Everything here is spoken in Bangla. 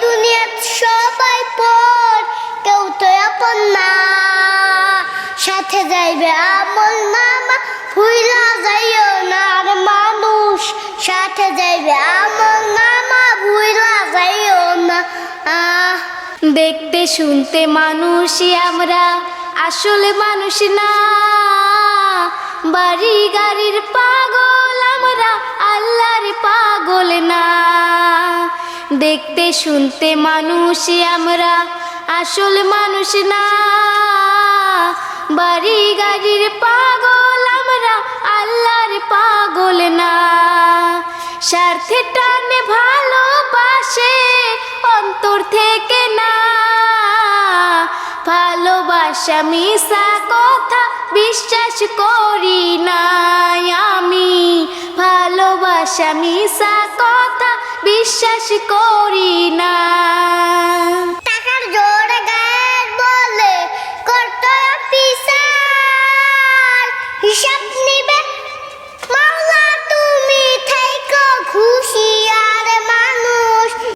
দুনিয়াত সবাই পর, কেউ তো আপন না। সাথে যাইবে আমল নামা, ভুইলা যাইও না। আর মানুষ সাথে যাইবে আমল নামা, ভুইলা যাইও না। দেখতে শুনতে মানুষই আমরা, আসলে মানুষ না। বাড়ি গাড়ির পাগল আমরা, আল্লাহর পাগল না। দেখতে শুনতে মানুষই আমরা, আসলে মানুষ না। বাড়ি গাড়ির পাগল আমরা, আল্লাহর পাগল না। স্বার্থে টানে ভালোবাসে অন্তর থেকে না। ভালোবাসা মিশা কথা বিশ্বাস করি না আমি। ভালোবাসা মিশা কথা বিশ্বাস করি না।